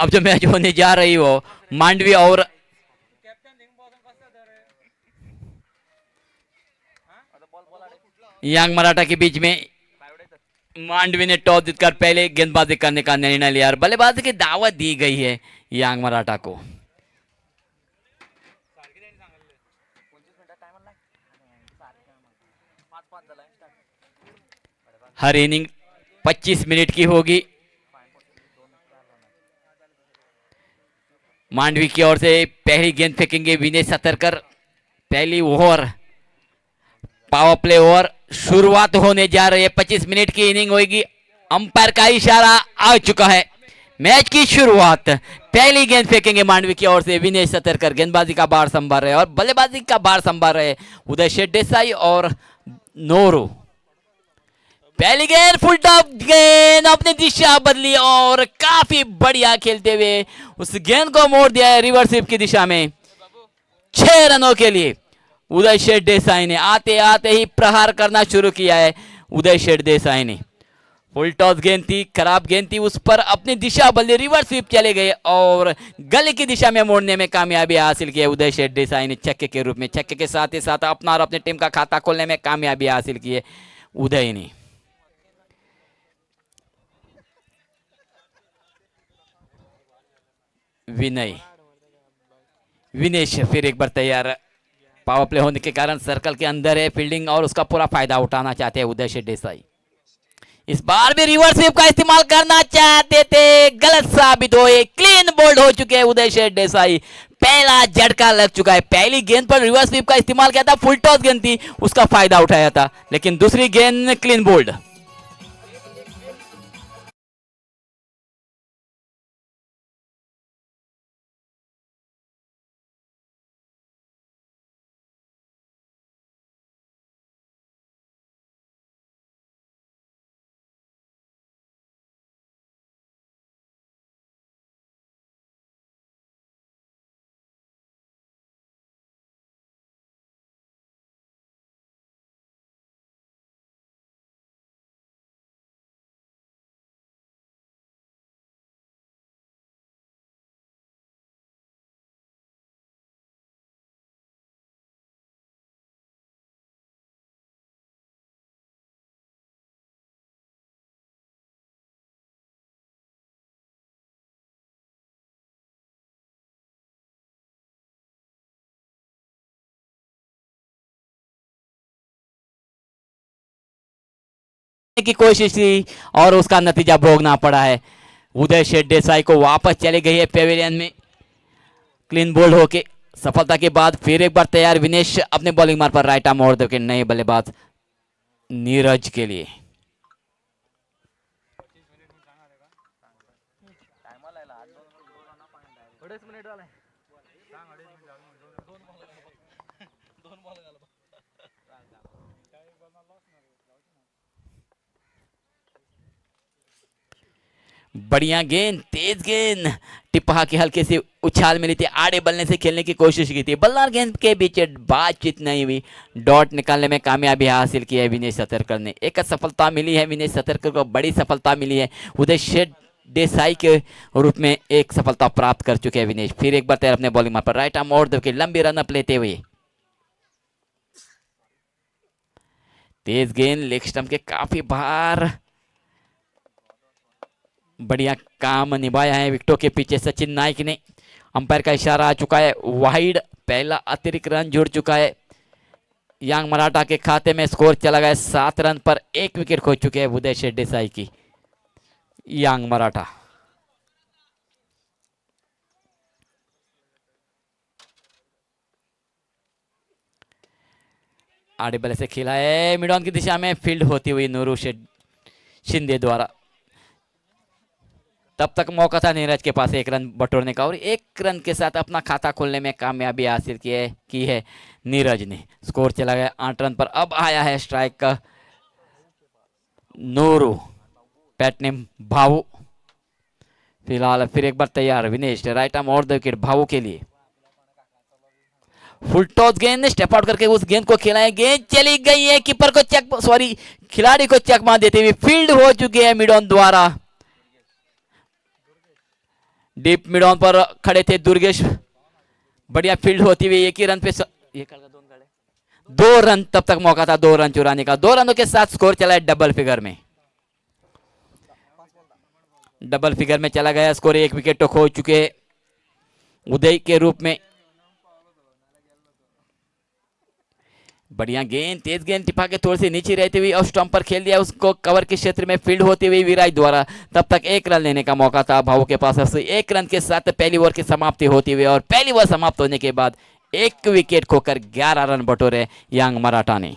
अब जो मैच होने जा रही हो मांडवी और यंग मराठा के बीच में। मांडवी ने टॉस जीतकर पहले गेंदबाजी करने का निर्णय लिया और बल्लेबाजी की दावत दी गई है यंग मराठा को। हर इनिंग 25 मिनट की होगी। मांडवी की ओर से पहली गेंद फेंकेंगे विनय सतरकर। पहली ओवर पावर प्ले ओवर शुरुआत होने जा रही है। 25 मिनट की इनिंग होगी। अंपायर का इशारा आ चुका है। मैच की शुरुआत। पहली गेंद फेंकेंगे मांडवी की ओर से विनय सतरकर। गेंदबाजी का भार संभाल रहे और बल्लेबाजी का भार संभाल रहे उदय शेठ देसाई और नोरू। पहली गेंद फुल टॉप गेंद, अपनी दिशा बदली और काफी बढ़िया खेलते हुए उस गेंद को मोड़ दिया है रिवर्स स्वीप की दिशा में। 6 रनों के लिए उदय शेठ देसाई ने आते आते ही प्रहार करना शुरू किया है। उदय शेठ देसाई ने फुल टॉस गेंद थी, खराब गेंद थी, उस पर अपनी दिशा बदली, रिवर्स स्वीप चले गए और गले की दिशा में मोड़ने में कामयाबी हासिल की है उदय शेठ देसाई ने छक्के के रूप में। छक्के के साथ ही साथ अपना और अपनी टीम का खाता खोलने में कामयाबी हासिल की है उदय ने। विनेश फिर एक बार तैयार। पावर प्ले होने के कारण सर्कल के अंदर है फील्डिंग और उसका पूरा फायदा उठाना चाहते हैं उदय शेठ देसाई। इस बार भी रिवर्स स्वीप का इस्तेमाल करना चाहते थे, गलत साबित हुए। क्लीन बोल्ड हो चुके हैं उदय शेठ देसाई। पहला झटका लग चुका है। पहली गेंद पर रिवर्स स्वीप का इस्तेमाल किया था, फुल टॉस गेंद थी, उसका फायदा उठाया था, लेकिन दूसरी गेंद क्लीन बोल्ड। की कोशिश थी और उसका नतीजा भोगना पड़ा है। उदय शेठ देसाई को वापस चले गई है पेविलियन में क्लीन बोल्ड होके। सफलता के बाद फिर एक बार तैयार विनेश अपने बॉलिंग मार पर राइट आर्म मोड़ देकर नए बल्लेबाज नीरज के लिए। बढ़िया गेंद, तेज गेंद, टिपहा के हल्के से उछाल मिली थी, आड़े बल्ले से खेलने की कोशिश की थी, बल्ला गेंद के बीच बातचीत नहीं हुई। डॉट निकालने में कामयाबी हासिल की है विनय सतरकर ने। एक सफलता मिली है विनय सतरकर को, बड़ी सफलता मिली है। उदय शेठ देसाई के रूप में एक सफलता प्राप्त कर चुके हैं विनेश। फिर एक बार तैयार अपने बॉलिंग मार पर राइट आर्म मोड़ देकर लंबी रन अप लेते हुए। तेज गेंद लेग स्टंप के काफी बाहर, बढ़िया काम निभाया है विकेटों के पीछे सचिन नाइक ने। अंपायर का इशारा आ चुका है वाइड। पहला अतिरिक्त रन जुड़ चुका है यंग मराठा के खाते में। स्कोर चला गया 7 रन पर 1 विकेट खो चुके हैं उदय शेठ देसाई की यंग मराठा। आड़े बल्ले से खेला है मिड ऑन की दिशा में, फील्ड होती हुई नूरू शेठ शिंदे द्वारा। तब तक मौका था नीरज के पास 1 रन बटोरने का और 1 रन के साथ अपना खाता खोलने में कामयाबी हासिल की है नीरज ने। स्कोर चला गया 8 रन पर। अब आया है स्ट्राइक का नूरू, पैट नेम भावू। फिलहाल फिर एक बार तैयार विनेश, राइट आर्म और विकेट भावू के लिए। फुल टॉस गेंद, स्टेप आउट करके उस गेंद को खेला है, गेंद चली गई है कीपर को चेक, सॉरी खिलाड़ी को चकमा देते हुए फील्ड हो चुकी है मिड ऑन द्वारा। डीप मिड ऑन पर खड़े थे दुर्गेश, बढ़िया फील्ड होती हुई एक ही रन पे ये 2 रन तब तक मौका था 2 रन चुराने का। 2 रनों के साथ स्कोर चला है डबल फिगर में, डबल फिगर में चला गया स्कोर। 1 विकेट तो खो चुके उदय के रूप में। बढ़िया गेंद, तेज गेंद टिपा के थोड़ी सी नीचे रहती हुई और स्टंप पर खेल दिया उसको, कवर के क्षेत्र में फील्ड होती हुई विराज द्वारा। तब तक 1 रन लेने का मौका था भावों के पास। 1 रन के साथ पहली ओवर की समाप्ति होती हुई और पहली ओवर समाप्त होने के बाद 1 विकेट खोकर 11 रन बटोरे यंग मराठा ने।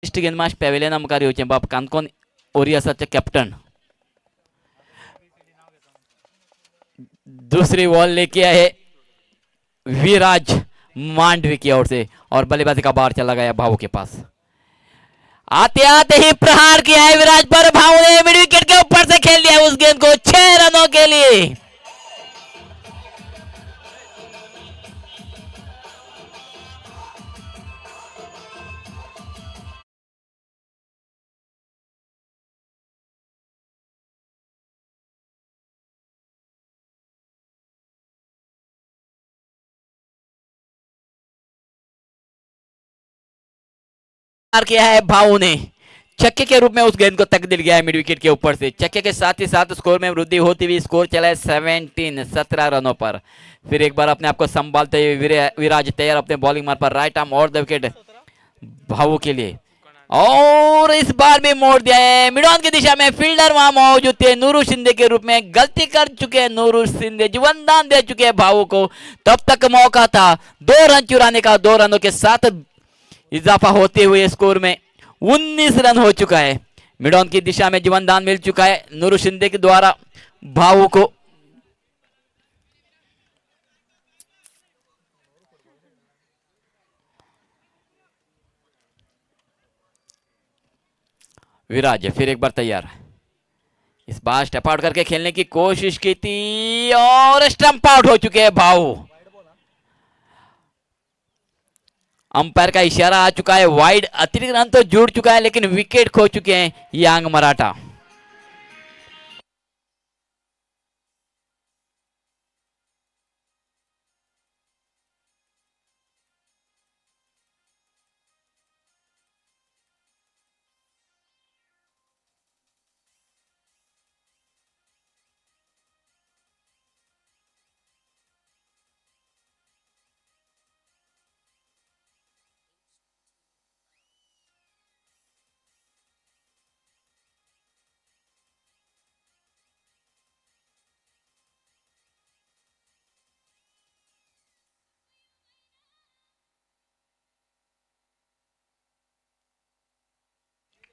गेंदबाज पेवेलियन अमकारी होचे बाप कानकोन ओरियासाचे कैप्टन। दूसरी बॉल लेके आए विराज मांडवी की ओर से और बल्लेबाजी का बार चला गया भावों के पास। आते आते ही प्रहार किया है विराज पर, भावों ने मिड विकेट के ऊपर से खेल दिया उस गेंद को 6 रनों के लिए। किया है भावों ने, छक्के के रूप में उस गेंद को तक दिल गया है मिड विकेट के ऊपर से। छक्के के साथ ही साथ स्कोर में वृद्धि होती हुई स्कोर चला है 17 रनों पर। फिर एक बार अपने आप को संभालते हुए विराज तैयार अपने बॉलिंग मार पर, राइट आर्म और द विकेट भावों के लिए, और इस बार भी मोड़ दिया है मिड ऑन की दिशा में। फील्डर वहां मौजूद थे नूरू शिंदे के रूप में, गलती कर चुके हैं नूरू शिंदे, जीवनदान दे चुके हैं भावों को। तब तक मौका था 2 रन चुराने का। 2 रनों के साथ इजाफा होते हुए स्कोर में 19 रन हो चुका है। मिड ऑन की दिशा में जीवनदान मिल चुका है नूरू शिंदे के द्वारा भावों को। विराज फिर एक बार तैयार, इस बार स्टेप आउट करके खेलने की कोशिश की थी और स्टंप आउट हो चुके हैं भावों। अंपायर का इशारा आ चुका है वाइड, अतिरिक्त रन तो जुड़ चुका है लेकिन विकेट खो चुके हैं यांग मराठा।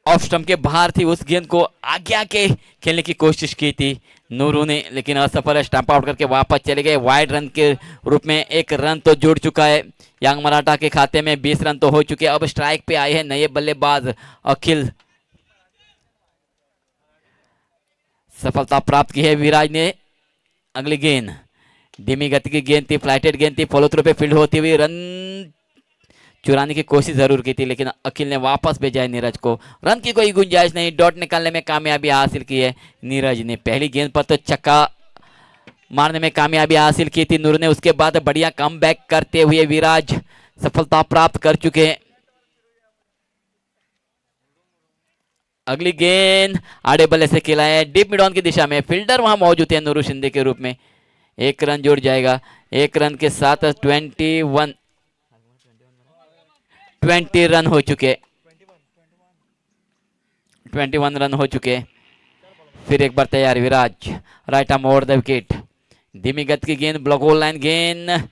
ऑफ स्टंप के बाहर थी, उस गेंद को आगे आके खेलने की कोशिश की थी नूरू ने लेकिन असफल। स्टंप आउट करके वापस चले गए। वाइड रन के रूप में 1 रन तो जुड़ चुका है यांग मराठा के खाते में, 20 रन तो हो चुके। अब स्ट्राइक पे आए हैं नए बल्लेबाज अखिल। सफलता प्राप्त की है विराज ने। अगली गेंद धीमी गति की गेंद थी, फ्लाइटेड गेंद थी, फॉलो थ्रू पे फील्ड होती हुई रन चुराने की कोशिश जरूर की थी लेकिन अखिल ने वापस भेजा है नीरज को। रन की कोई गुंजाइश नहीं, डॉट निकालने में कामयाबी हासिल की है नीरज ने। पहली गेंद पर तो छक्का मारने में कामयाबी हासिल की थी नूर ने, उसके बाद बढ़िया कमबैक करते हुए विराज सफलता प्राप्त कर चुके हैं। अगली गेंद आड़े बल्ले से खेला है डीप मिड ऑन की दिशा में, फील्डर वहां मौजूद है नूरू शिंदे के रूप में। एक रन जुड़ जाएगा, एक रन के साथ 20 रन हो चुके, 21 रन हो चुके। फिर एक बार तैयार Viraj, right arm over the wicket, धीमी गति की गेंद, ब्लॉक होल लाइन गेंद,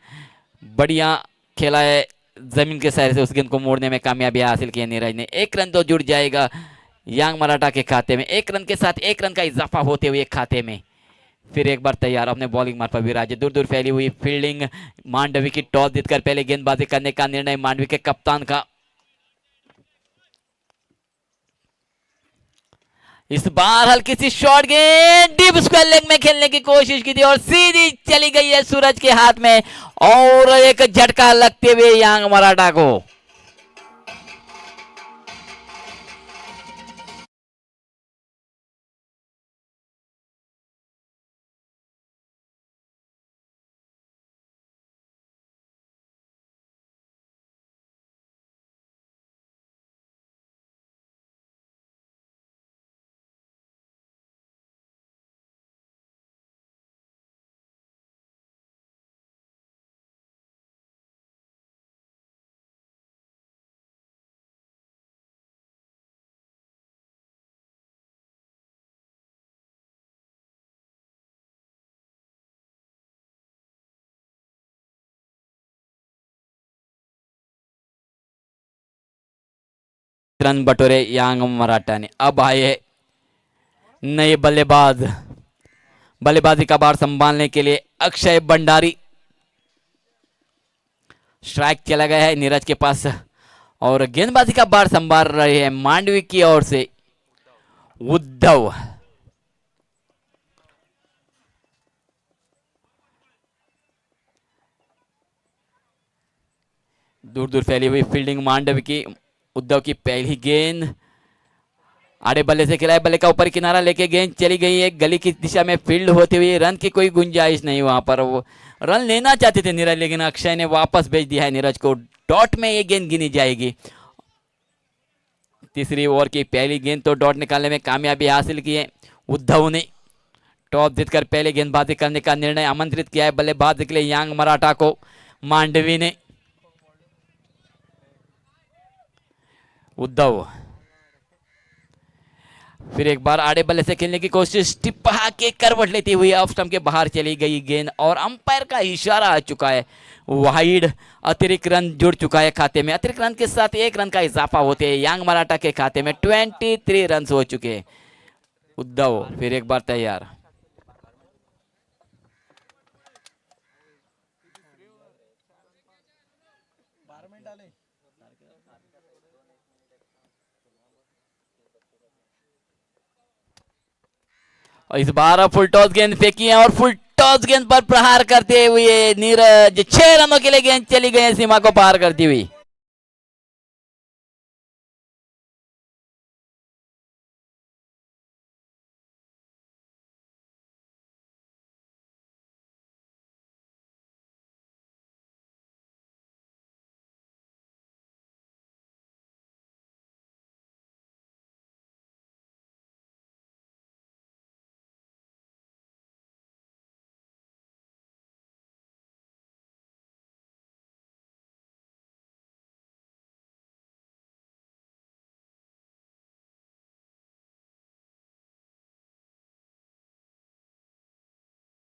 बढ़िया खेला है जमीन के सहारे से, उस गेंद को मोड़ने में कामयाबी हासिल की है नीरज ने। एक रन तो जुड़ जाएगा यांग मराठा के खाते में, एक रन के साथ एक रन का इजाफा होते हुए खाते में। फिर एक बार तैयार अपने बॉलिंग मार्ग पर विराज, दूर दूर फैली हुई फील्डिंग, मांडवी की टॉस जीतकर पहले गेंदबाजी करने का निर्णय मांडवी के कप्तान का। इस बार हल्की सी शॉर्ट गेंद डीप स्क्वायर लेग में खेलने की कोशिश की थी और सीधी चली गई है सूरज के हाथ में और एक झटका लगते हुए यांग मराठा को। रन बटोरे यांग मराठा ने। अब आए नए बल्लेबाज, बल्लेबाजी का भार संभालने के लिए अक्षय भंडारी। स्ट्राइक चला गया है नीरज के पास और गेंदबाजी का भार संभाल रहे हैं मांडवी की ओर से उद्धव। दूर दूर फैली हुई फील्डिंग मांडवी की, उद्धव की पहली गेंद आड़े बल्ले से खिलाए, बल्ले का ऊपर किनारा लेके गेंद चली गई है गली की दिशा में, फील्ड होते हुए रन की कोई गुंजाइश नहीं वहां पर। वो रन लेना चाहते थे नीरज, लेकिन अक्षय ने वापस भेज दिया है नीरज को। डॉट में ये गेंद गिनी जाएगी। तीसरी ओवर की पहली गेंद तो डॉट निकालने में कामयाबी हासिल की है उद्धव ने। टॉस जीतकर पहले गेंदबाजी करने का निर्णय आमंत्रित किया है बल्लेबाज के लिए यांग मराठा को मांडवी ने। उद्धव फिर एक बार आड़े बल्ले से खेलने की कोशिश, टिप्पा के करवट लेती हुई ऑफ स्टंप के बाहर चली गई गेंद और अंपायर का इशारा आ चुका है वाइड। अतिरिक्त रन जुड़ चुका है खाते में, अतिरिक्त रन के साथ एक रन का इजाफा होते हैं यांग मराठा के खाते में। 23 रन हो चुके हैं। उद्धव फिर एक बार तैयार, और इस बार फुल टॉस गेंद फेंकी है और फुल टॉस गेंद पर प्रहार करते हुए नीरज 6 रनों के लिए गेंद चली गई है सीमा को पार करती हुई।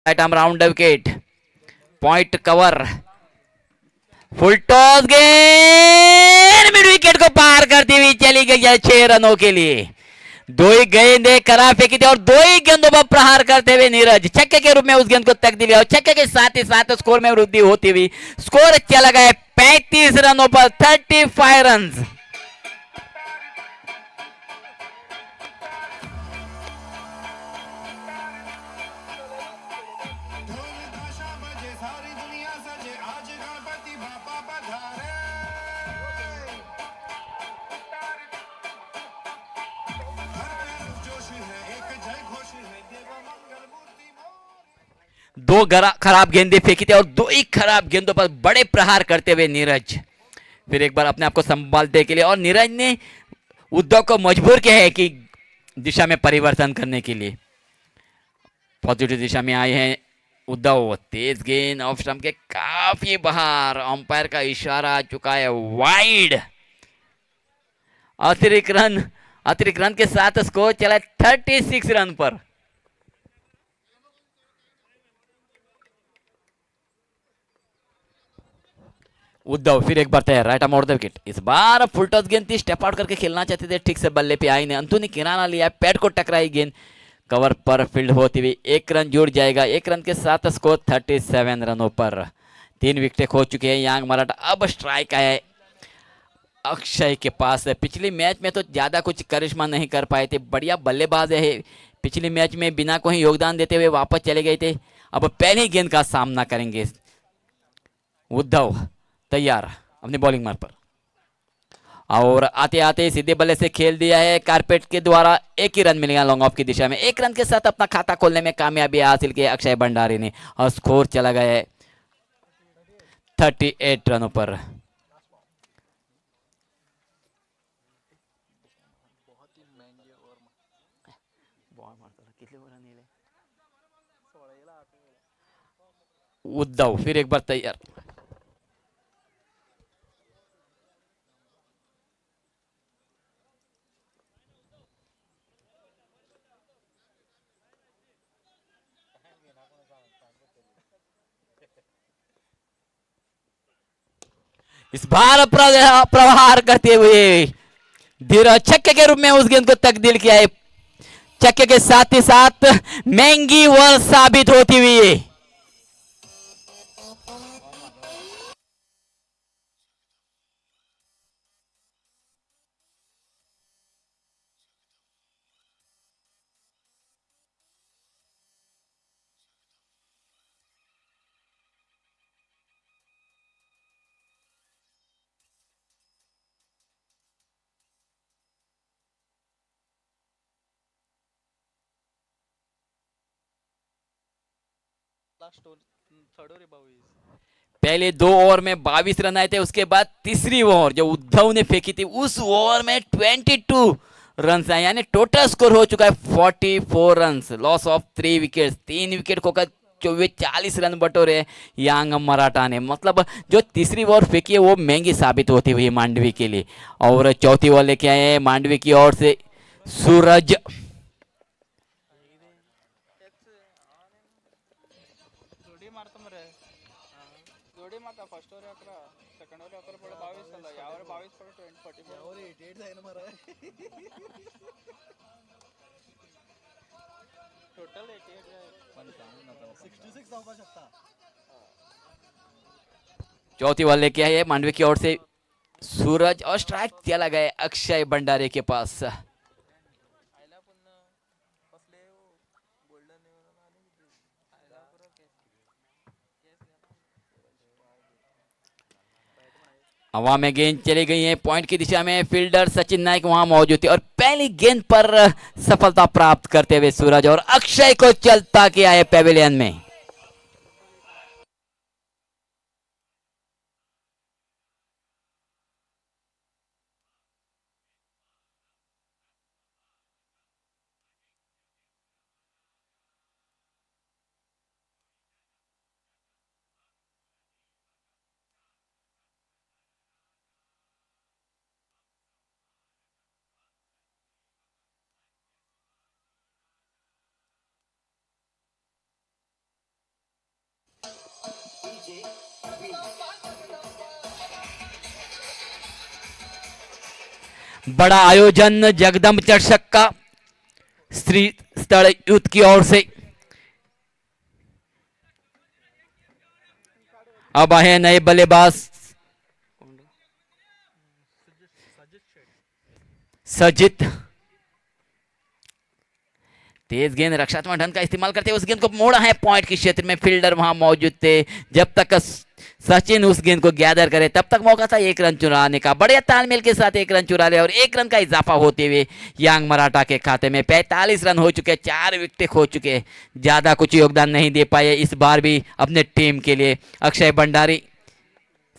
Right arm round wicket, point cover, full toss गेंद मिड विकेट को पार करती हुई चली गई है 6 रनों के लिए। 2 ही गेंदें खराब फेंकी थी और 2 ही गेंदों पर प्रहार करते हुए नीरज छक्के के रूप में उस गेंद को तक दिया और छक्के के साथ ही साथ स्कोर में वृद्धि होती हुई स्कोर चला गया 35 रनों पर 35 रन। दो खराब गेंदें फेंकी थी और 2 ही खराब गेंदों पर बड़े प्रहार करते हुए नीरज फिर एक बार अपने आप को संभालने के लिए, और नीरज ने उद्धव को मजबूर किया है कि दिशा में परिवर्तन करने के लिए पॉजिटिव दिशा में आए हैं उद्धव। तेज गेंद ऑफ स्टंप के काफी बाहर, अंपायर का इशारा आ चुका है वाइड। अतिरिक्त रन के साथ स्कोर चला 36 रन पर। उद्धव फिर एक बार तैयार, right arm out the wicket. इस बार फुल टॉस गेंद थी, स्टेप आउट करके खेलना चाहते थे, ठीक से बल्ले पे आई ने अंतुनी किराना लिया, पैड को टकराई गेंद, कवर पर फील्ड होती हुई 1 रन जुड़ जाएगा। 1 रन के साथ स्कोर 37 रनों पर। 3 विकेट खो चुके हैं यांग मराठा। अब स्ट्राइक है अक्षय के पास। पिछले मैच में तो ज्यादा कुछ करिश्मा नहीं कर पाए थे, बढ़िया बल्लेबाज है, पिछले मैच में बिना कोई योगदान देते हुए वापस चले गए थे। अब पहली गेंद का सामना करेंगे उद्धव। तैयार अपनी बॉलिंग मार्ग पर, और आते आते सीधे बल्ले से खेल दिया है कारपेट के द्वारा। 1 ही रन मिलेगा लॉन्ग ऑफ की दिशा में। 1 रन के साथ अपना खाता खोलने में कामयाबी हासिल की अक्षय भंडारी ने, और स्कोर चला गया है 38 रनों पर। उद्धव फिर एक बार तैयार, इस बार प्रहार करते हुए धीरज छक्के के रूप में उस गेंद को तकदीर किया है। छक्के के साथ ही साथ महंगी ओवर साबित होती हुई। पहले 2 ओवर में 22 रन आए थे, उसके बाद तीसरी ओवर जो उद्धव ने फेंकी थी उस ओवर में 22 रन आए, यानी टोटल स्कोर हो चुका है 44 run. Loss of 3 wicket, 3 wicket खोकर 40 रन बटोरे यांग मराठा ने। मतलब जो तीसरी ओवर फेंकी है वो महंगी साबित होती हुई मांडवी के लिए। और चौथी ओवर लेके आए हैं मांडवी की ओर से सूरज। चौथी ओवर लेके आए मांडवी की ओर से सूरज, और स्ट्राइक चला गया अक्षय भंडारी के पास। हवा में गेंद चली गई है पॉइंट की दिशा में, फील्डर सचिन नायक वहां मौजूद थे, और पहली गेंद पर सफलता प्राप्त करते हुए सूरज और अक्षय को चलता किया है पेविलियन में। बड़ा आयोजन जगदम्ब चर्चक का श्री स्थल यूथ की ओर से। अब आए नए बल्लेबाज सजित। तेज गेंद रक्षात्मक ढंग का इस्तेमाल करते हुए उस गेंद को मोड़ा है पॉइंट के क्षेत्र में, फील्डर वहां मौजूद थे। जब तक सचिन उस गेंद को गैदर करे तब तक मौका था 1 रन चुराने का। बढ़िया तालमेल के साथ 1 रन चुरा लिया, और 1 रन का इजाफा होते हुए यांग मराठा के खाते में 45 रन हो चुके, 4 विकेट खो चुके, ज्यादा कुछ योगदान नहीं दे पाए इस बार भी अपने टीम के लिए। अक्षय भंडारी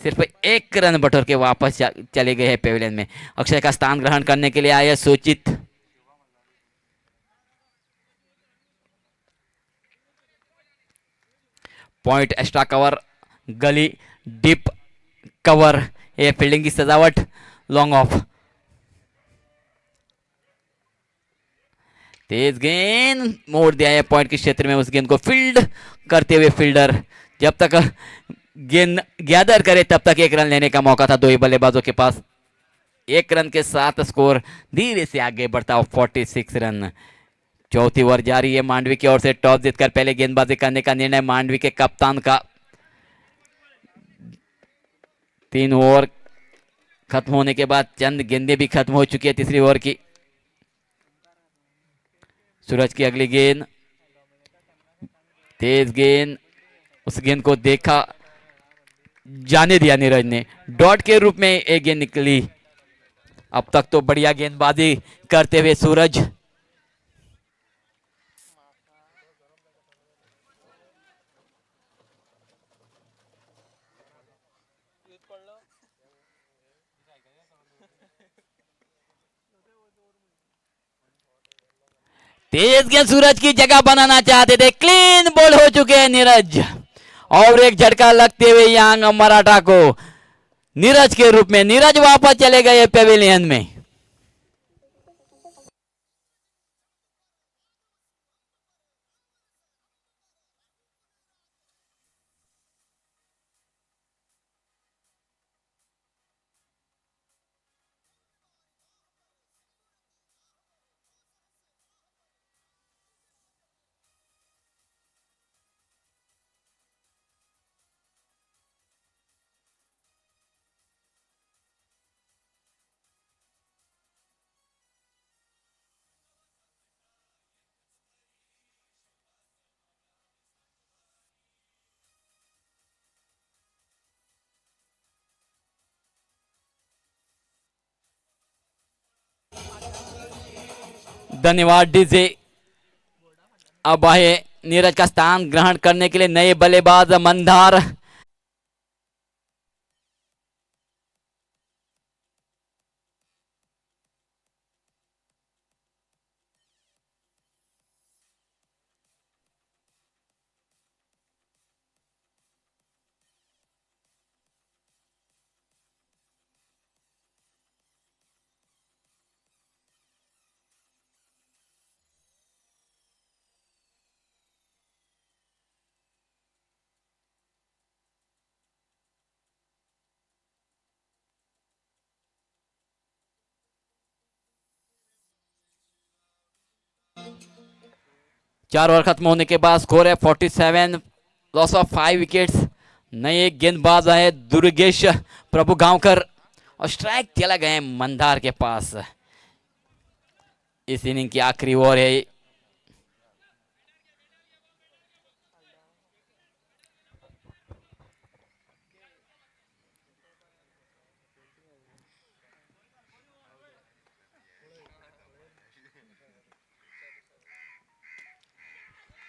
सिर्फ 1 रन बटोर के वापस चले गए हैं पेविलियन में। अक्षय का स्थान ग्रहण करने के लिए आए सूचित। पॉइंट एक्स्ट्रा कवर, गली डीप कवर, ये फील्डिंग की सजावट, लॉन्ग ऑफ। तेज गेंद मोड़ दिया है पॉइंट के क्षेत्र में, उस गेंद को फील्ड करते हुए फील्डर जब तक गेंद गैदर करे तब तक 1 रन लेने का मौका था दो ही बल्लेबाजों के पास। 1 रन के साथ स्कोर धीरे से आगे बढ़ता हो 46 रन। चौथी ओवर जारी है मांडवी की ओर से। टॉस जीतकर पहले गेंदबाजी करने का निर्णय मांडवी के कप्तान का। 3 ओवर खत्म होने के बाद चंद गेंदें भी खत्म हो चुकी है तीसरी ओवर की। सूरज की अगली गेंद, तेज गेंद, उस गेंद को देखा, जाने दिया नीरज ने। डॉट के रूप में एक गेंद निकली। अब तक तो बढ़िया गेंदबाजी करते हुए सूरज। तेज गेंद, सूरज की जगह बनाना चाहते थे, क्लीन बॉल हो चुके हैं नीरज। और एक झटका लगते हुए यांग मराठा को नीरज के रूप में। नीरज वापस चले गए पेविलियन में। धन्यवाद डीजे। अब आए नीरज का स्थान ग्रहण करने के लिए नए बल्लेबाज मंदार। चार ओवर खत्म होने के बाद स्कोर है 47, लॉस ऑफ 5 विकेट्स। नए गेंदबाज आए दुर्गेश प्रभु गांवकर और स्ट्राइक चला गए मंदार के पास। इस इनिंग की आखिरी ओवर है।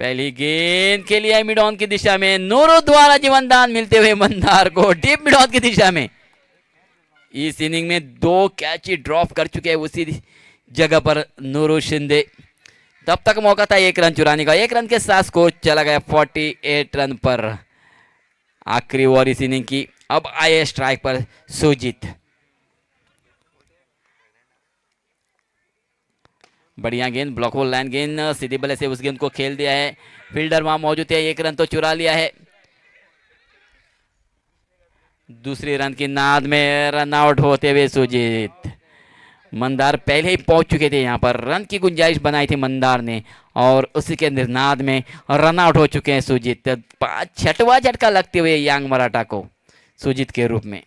पहली गेंद के लिए मिड ऑन की दिशा में नूरू द्वारा जीवनदान मिलते हुए मंदार को डीप मिड ऑन की दिशा में। इस इनिंग में 2 कैच ड्रॉप कर चुके हैं उसी जगह पर नूरू शिंदे। तब तक मौका था 1 रन चुराने का। 1 रन के साथ स्कोर चला गया 48 रन पर। आखिरी ओवर इस इनिंग की। अब आए स्ट्राइक पर सुजीत। बढ़िया गेंद, ब्लॉकबॉल लाइन गेंद, सीधी बल्ले से उस गेंद को खेल दिया है। फील्डर वहां मौजूद है, 1 रन तो चुरा लिया है। दूसरी रन की नाद में रन आउट होते हुए सुजीत। मंदार पहले ही पहुंच चुके थे यहां पर। रन की गुंजाइश बनाई थी मंदार ने और उसी के निर्नाद में रन आउट हो चुके हैं सुजीत। 6वां झटका लगते हुए यांग मराठा को सुजीत के रूप में।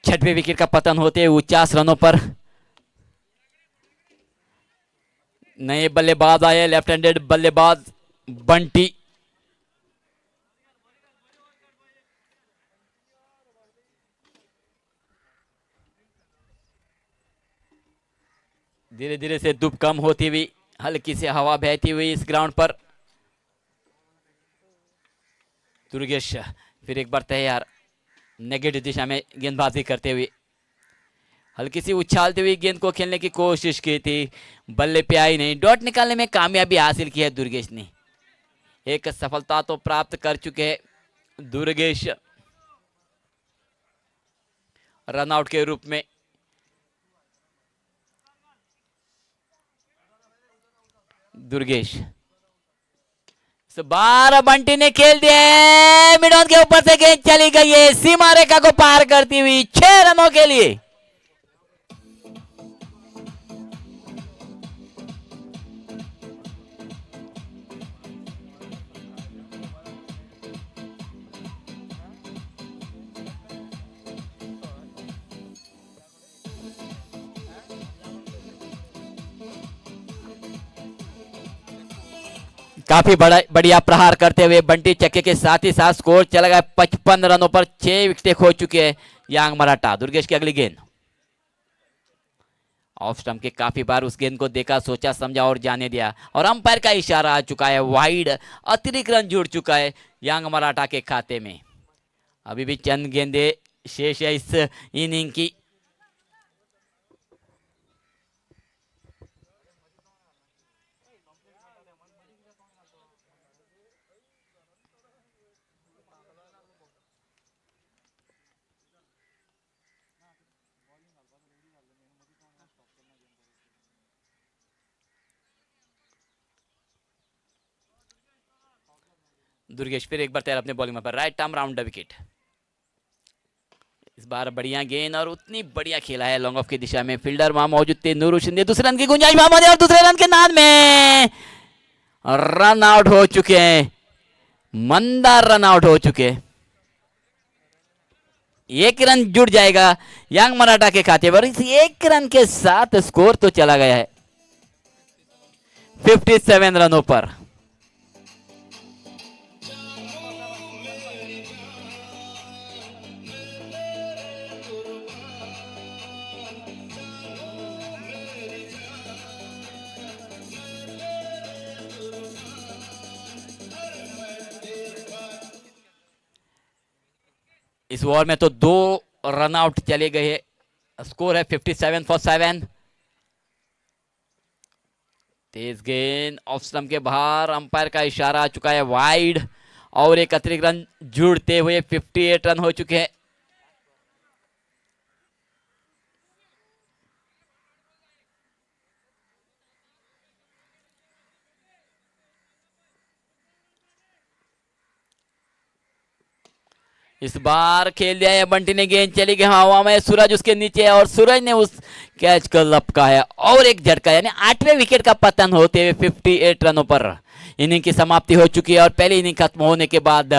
छठवें विकेट का पतन होते हुए 49 रनों पर। नए बल्लेबाज आए, लेफ्ट हैंडेड बल्लेबाज बंटी। धीरे धीरे से धूप कम होती हुई, हल्की से हवा बहती हुई इस ग्राउंड पर। दुर्गेश फिर एक बार तैयार, नेगेटिव दिशा में गेंदबाजी करते हुए, हल्की सी उछालते हुए गेंद को खेलने की कोशिश की थी, बल्ले पे आई नहीं। डॉट निकालने में कामयाबी हासिल की है दुर्गेश ने। एक सफलता तो प्राप्त कर चुके हैं दुर्गेश रनआउट के रूप में। दुर्गेश इस बार बंटी ने खेल दिया, मिड ऑन के ऊपर से गेंद चली गई है सीमा रेखा को पार करती हुई 6 रनों के लिए। काफी बड़ा बढ़िया प्रहार करते हुए बंटी चक्के के साथ ही साथ स्कोर चला गया 55 रनों पर। 6 विकेट खो चुके हैं यांग मराठा। दुर्गेश की अगली गेंद ऑफ स्टंप के काफी बार उस गेंद को देखा, सोचा समझा और जाने दिया, और अंपायर का इशारा आ चुका है, वाइड। अतिरिक्त रन जुड़ चुका है यांग मराठा के खाते में। अभी भी चंद गेंदे शेष है इस इनिंग की। दुर्गेश फिर एक बार तैयार अपने बॉलिंग पर, right arm round the wicket. इस बार बढ़िया गेंद और उतनी बढ़िया खेला है लॉन्ग ऑफ की दिशा में। फील्डर वहां मौजूद थे, नूर शिंदे। दूसरे रन की गुंजाइश मोहम्मद है और दूसरे रन के नाद में रन आउट हो चुके हैं। मंदार रन आउट हो चुके हैं। एक रन जुड़ जाएगा यांग मराठा के खाते पर। इस एक रन के साथ स्कोर तो चला गया है 57 रनों पर। इस ओवर में तो 2 रन आउट चले गए हैं। स्कोर है 57 फॉर 7। तेज गेंद ऑफ स्टंप के बाहर, अंपायर का इशारा आ चुका है, वाइड। और एक अतिरिक्त रन जुड़ते हुए 58 रन हो चुके हैं। इस बार खेल दिया है बंटी ने, गेंद चली गई हवा में, सूरज उसके नीचे है और सूरज ने उस कैच को लपकाया और एक झटका, यानी 8वें विकेट का पतन होते हुए 58 रनों पर इनिंग की समाप्ति हो चुकी है। और पहली इनिंग खत्म होने के बाद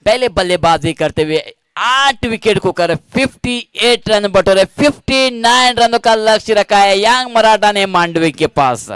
पहले बल्लेबाजी करते हुए 8 विकेट खोकर 58 रन बटोरे 59 रनों का लक्ष्य रखा है यांग मराठा ने मांडवी के पास।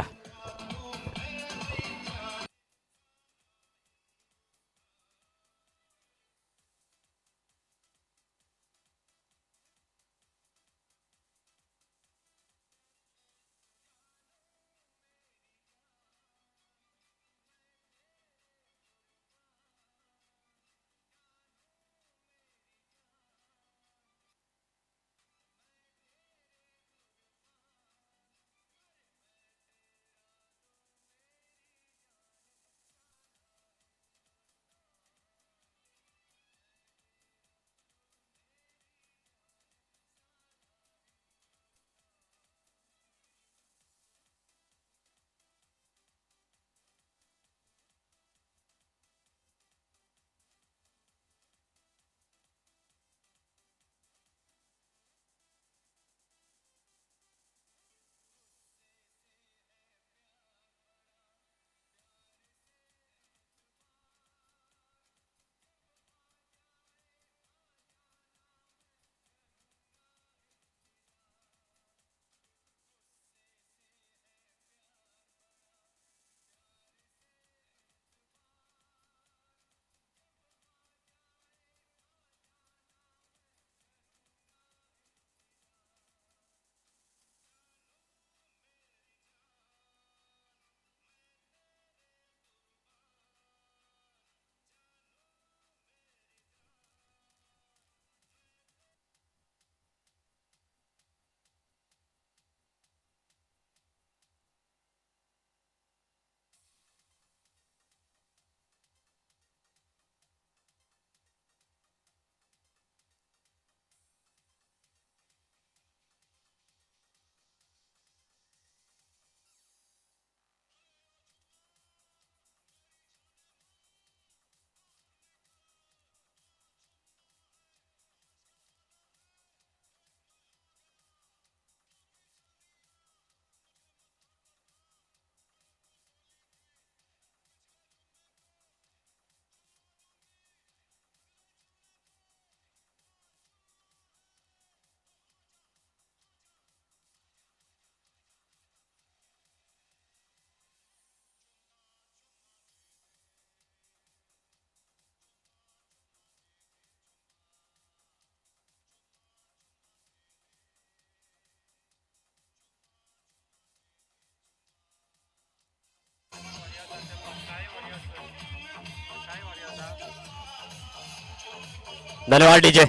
धन्यवाद डीजे,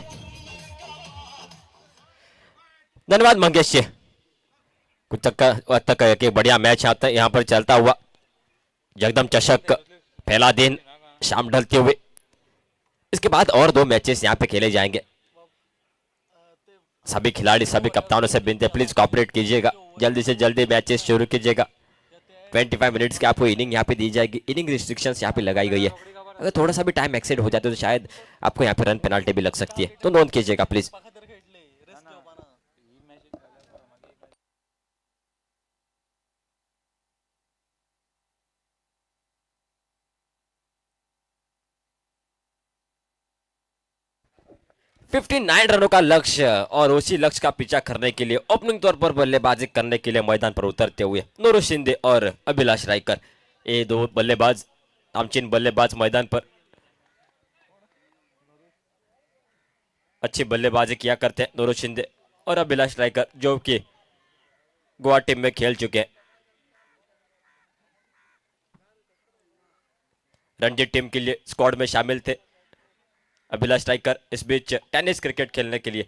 धन्यवाद मंगेश जी। कुछ तक एक बढ़िया मैच यहाँ पर चलता हुआ। जगदम चषक पहला दिन शाम ढलते हुए, इसके बाद और 2 मैचेस यहाँ पे खेले जाएंगे। सभी खिलाड़ी सभी कप्तानों से विनती है, प्लीज कोऑपरेट कीजिएगा, जल्दी से जल्दी मैचेस शुरू कीजिएगा। 25 मिनट्स की आपको इनिंग यहाँ पे दी जाएगी। इनिंग रिस्ट्रिक्शंस यहाँ पे लगाई गई है, अगर थोड़ा सा भी टाइम एक्सेड हो जाता है तो शायद आपको यहाँ पे रन पेनाल्टी भी लग सकती है, तो नोट कीजिएगा प्लीज। फिफ्टी 59 रनों का लक्ष्य, और उसी लक्ष्य का पीछा करने के लिए ओपनिंग तौर पर बल्लेबाजी करने के लिए मैदान पर उतरते हुए नूरुल शिंदे और अभिलाष रायकर, ये 2 बल्लेबाज नामचीन बल्लेबाज मैदान पर अच्छी बल्लेबाजी किया करते हैं। नूरुल शिंदे और अभिलाष रायकर जो कि गोवा टीम में खेल चुके हैं, रणजी टीम के लिए स्क्वाड में शामिल थे अभिलाष रायकर। इस बीच टेनिस क्रिकेट खेलने के लिए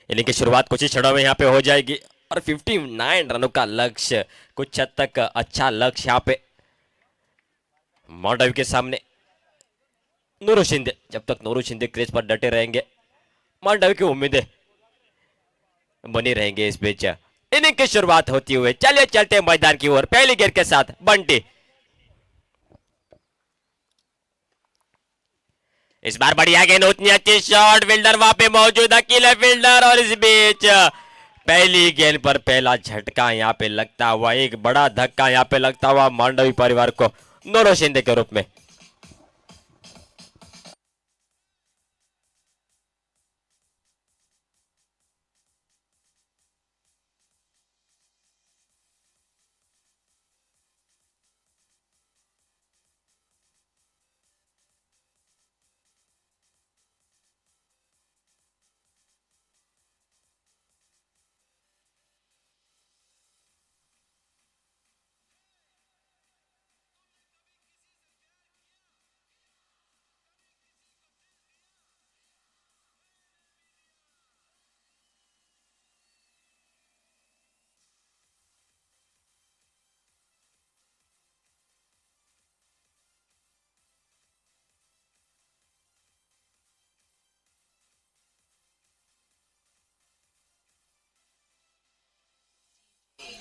इनिंग की शुरुआत कुछ ही क्षणों में यहाँ पे हो जाएगी, और 59 रनों का लक्ष्य, कुछ हद तक अच्छा लक्ष्य यहाँ पे मालदीव के सामने। नूरुल शिंदे, जब तक नूरुल शिंदे क्रीज पर डटे रहेंगे मालदीव की उम्मीदें बनी रहेंगे। इस बीच इनिंग की शुरुआत होती हुई, चलिए चलते हैं मैदान की ओर। पहली गेंद के साथ बंटी, इस बार बढ़िया गेंद, उतनी अच्छी शॉट, फील्डर वहां पे मौजूद, अकेले फील्डर, और इस बीच पहली गेंद पर पहला झटका यहाँ पे लगता हुआ, एक बड़ा धक्का यहाँ पे लगता हुआ मांडवी परिवार को नूरुल शिंदे के रूप में।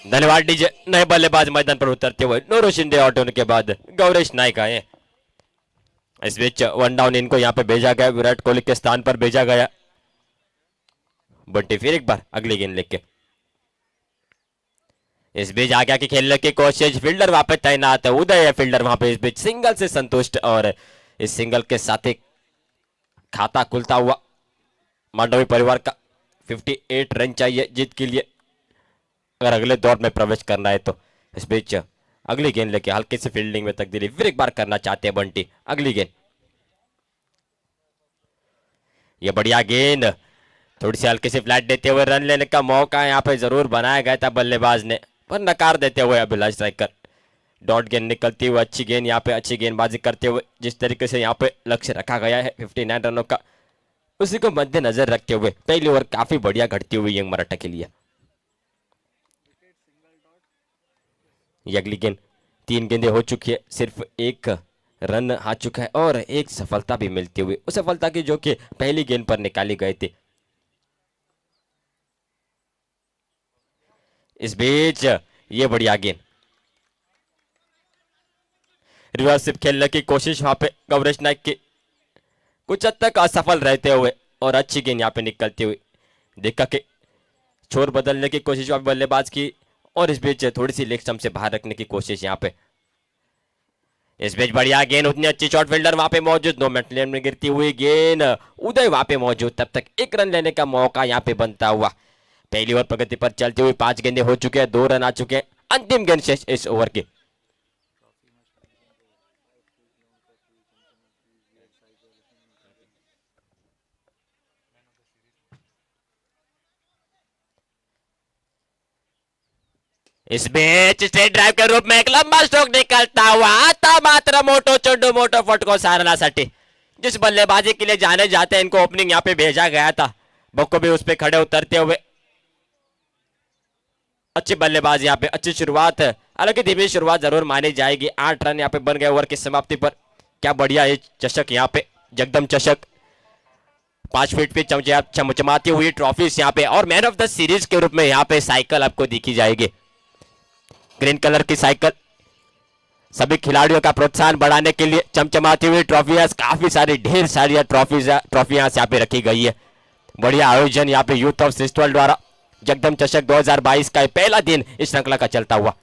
धन्यवाद डीजे। नए बल्लेबाज मैदान पर उतरते हुए नूरुल शिंदे आउट होने के बाद गौरेश नाइक आए। इस बीच 1 डाउन इनको यहाँ पे भेजा गया, विराट कोहली के स्थान पर भेजा गया। बंटी फिर एक बार अगली गेंद लेके, इस बीच आगे की खेलने की कोशिश, फील्डर वहां पे तैनात है, उदय है फील्डर वहां पे। इस बीच सिंगल से संतुष्ट, और इस सिंगल के साथ एक खाता खुलता हुआ मांडवी परिवार का। 58 रन चाहिए जीत के लिए अगर अगले दौर में प्रवेश करना है तो। इस बीच अगली गेंद लेके हल्की सी फील्डिंग में तब्दीली फिर एक बार करना चाहते हैं बंटी। अगली गेंद, ये बढ़िया गेंद, थोड़ी सी हल्की सी फ्लैट देते हुए रन लेने का मौका यहाँ पे जरूर बनाया गया था बल्लेबाज ने, पर नकार देते हुए अभिलाष रायकर। डॉट गेंद निकलती हुई अच्छी गेंद, यहाँ पे अच्छी गेंदबाजी करते हुए जिस तरीके से यहाँ पे लक्ष्य रखा गया है 59 रनों का, उसी को मद्देनजर रखते हुए पहली ओवर काफी बढ़िया घटती हुई यंग मराठा के लिए। ये अगली गेंद, 3 गेंदें हो चुकी है, सिर्फ 1 रन आ चुका है और एक सफलता भी मिलती हुई, उस सफलता की जो कि पहली गेंद पर निकाली गई थी। इस बीच ये बढ़िया गेंद, रिवर्स स्विप खेलने की कोशिश वहां पे गौरेश नाइक की, कुछ हद तक असफल रहते हुए, और अच्छी गेंद यहाँ पे निकलती हुई। देखा कि छोर बदलने की कोशिश वहां बल्लेबाज की, और इस बीच थोड़ी सी लेग स्टंप से बाहर रखने की कोशिश यहाँ पे। इस बीच बढ़िया गेंद, उतनी अच्छी शॉट, फील्डर वहां पे मौजूद, 2 मिनट लेन में गिरती हुई गेंद, उदय वहां पे मौजूद, तब तक 1 रन लेने का मौका यहाँ पे बनता हुआ पहली ओवर प्रगति पर चलते हुए 5 गेंदें हो चुके हैं, 2 रन आ चुके हैं। अंतिम गेंद शेष इस ओवर की। इस मैच स्ट्रेट ड्राइव के रूप में एक लंबा स्ट्रोक निकलता हुआ आता मात्र मोटो चोडो मोटो फटको सारनासाठी, जिस बल्लेबाजी के लिए जाने जाते हैं इनको ओपनिंग यहाँ पे भेजा गया था। बक्को भी उस पे खड़े उतरते हुए अच्छी बल्लेबाजी, यहाँ पे अच्छी शुरुआत है, हालांकि धीमी शुरुआत जरूर मानी जाएगी। 8 रन यहाँ पे बन गए ओवर की समाप्ति पर। क्या बढ़िया ये चषक यहाँ पे, जगदम चषक, 5 फीट पे चमचमाती हुई ट्रॉफीज यहाँ पे, और मैन ऑफ द सीरीज के रूप में यहाँ पे साइकिल आपको दिखी जाएगी, ग्रीन कलर की साइकिल। सभी खिलाड़ियों का प्रोत्साहन बढ़ाने के लिए चमचमाती हुई ट्रॉफियां, काफी सारी ढेर सारी ट्रॉफियां यहाँ पे रखी गई है। बढ़िया आयोजन यहाँ पे यूथ ऑफ सिस्टल द्वारा। जगदम चषक 2022 का पहला दिन इस श्रृंखला का चलता हुआ।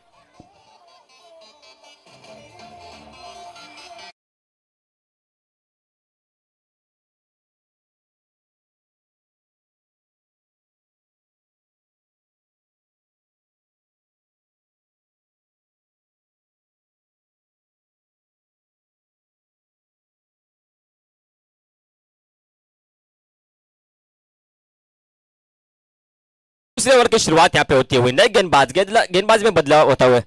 दूसरे ओवर की शुरुआत यहाँ पे होती हुई नए गेंदबाज में बदलाव होता हुआ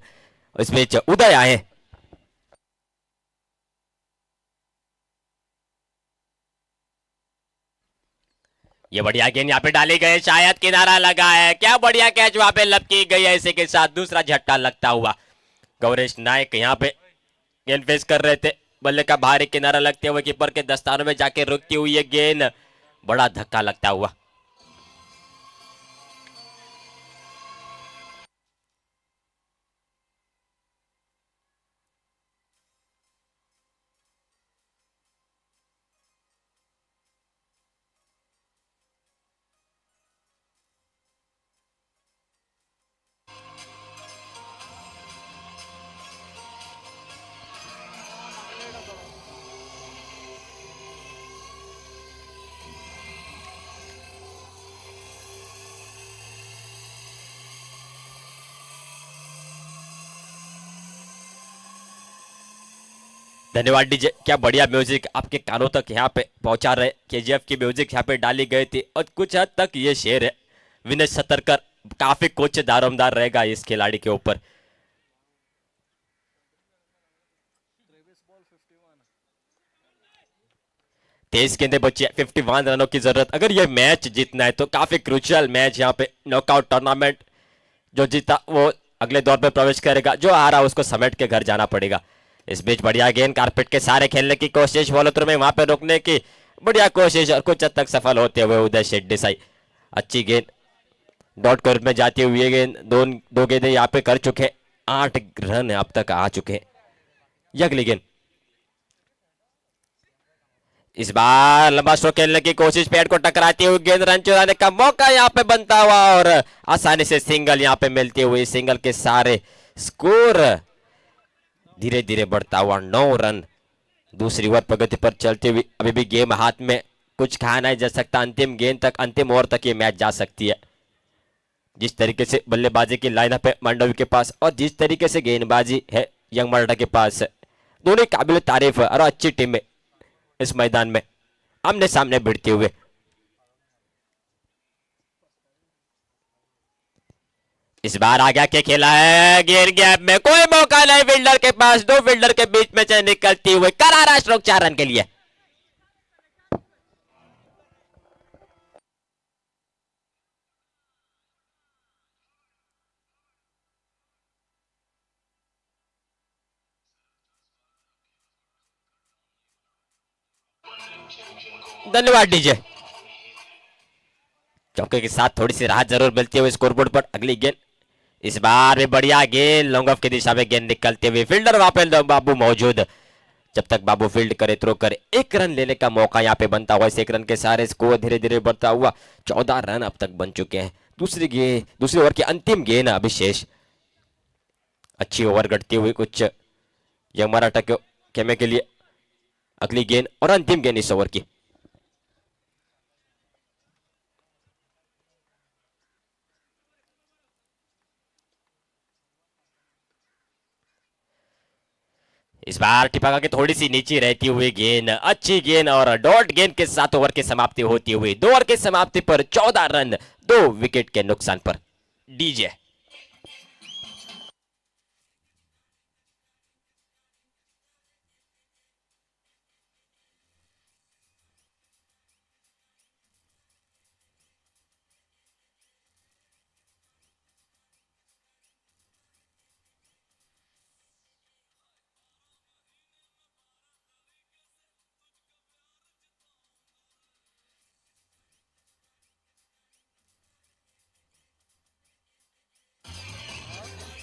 इस बीच उदय आए। ये बढ़िया गेंद यहाँ पे डाली गई, शायद किनारा लगा है। क्या बढ़िया कैच वहां पे लपकी गई है। इसी के साथ दूसरा झटका लगता हुआ गौरेश नायक यहाँ पे गेंद फेस कर रहे थे, बल्ले का भारी किनारा लगते हुए कीपर के दस्तानों में जाके रुकती हुई ये गेंद, बड़ा धक्का लगता हुआ। धन्यवाद डीजे, क्या बढ़िया म्यूजिक आपके कानों तक यहाँ पे पहुंचा रहे। केजीएफ की म्यूजिक यहाँ पे डाली गई थी और कुछ हद तक ये शेर है विनय सतरकर, काफी कुछ दारोमदार रहेगा इस खिलाड़ी के ऊपर। तेईस गेंदें बची है, 51 रनों की जरूरत। अगर ये मैच जीतना है तो काफी क्रूशियल मैच यहाँ पे, नॉकआउट टूर्नामेंट। जो जीता वो अगले दौर पे प्रवेश करेगा, जो आ रहा उसको समेट के घर जाना पड़ेगा। इस बीच बढ़िया गेंद कारपेट के सारे खेलने की कोशिश, बॉलर में वहां पे रोकने की बढ़िया कोशिश और कुछ हद तक सफल होते हुए उदय शेट्टी साई। अच्छी गेंद डॉट कवर में जाती हुई गेंद, दो गेंदें यहाँ पे कर चुके, 8 रन अब तक आ चुके हैं। ये अगली गेंद, इस बार लंबा स्ट्रोक खेलने की कोशिश, पैड को टकराती हुई गेंद, रन चुराने का मौका यहाँ पे बनता हुआ और आसानी से सिंगल यहाँ पे मिलती हुई। सिंगल के सारे स्कोर धीरे धीरे बढ़ता हुआ 9 रन। दूसरी ओवर प्रगति पर चलते हुए अभी भी गेम हाथ में, कुछ कहा नहीं जा सकता। अंतिम गेंद तक, अंतिम ओवर तक ये मैच जा सकती है। जिस तरीके से बल्लेबाजी की लाइनअप है मांडवी के पास और जिस तरीके से गेंदबाजी है यंग मराठा के पास, दोनों काबिल तारीफ है और अच्छी टीम है इस मैदान में आमने सामने भिड़ते हुए। इस बार आगे के खेला है, गियर गैप में कोई मौका नहीं फील्डर के पास, 2 फील्डर के बीच में से निकलती हुई करारा स्ट्रोक 4 रन के लिए। धन्यवाद डीजे। चौके के साथ थोड़ी सी राहत जरूर मिलती है स्कोरबोर्ड पर। अगली गेंद, इस बार भी बढ़िया गेंद, लॉन्ग ऑफ की दिशा में गेंद निकलते हुए फील्डर वहां पे बाबू मौजूद। जब तक बाबू फील्ड करे थ्रो करे, 1 रन लेने का मौका यहाँ पे बनता हुआ। इस 1 रन के सारे स्कोर धीरे धीरे बढ़ता हुआ 14 रन अब तक बन चुके हैं। दूसरी ओवर की अंतिम गेंद अभी शेष। अच्छी ओवर गढ़ती हुई कुछ यंग मराठा के खेमे के लिए। अगली गेंद और अंतिम गेंद इस ओवर की। इस बार टिपका के थोड़ी सी नीचे रहती हुई गेंद, अच्छी गेंद और डॉट गेंद के साथ ओवर की समाप्ति होती हुई 2 ओवर की समाप्ति पर 14 रन 2 विकेट के नुकसान पर। डीजे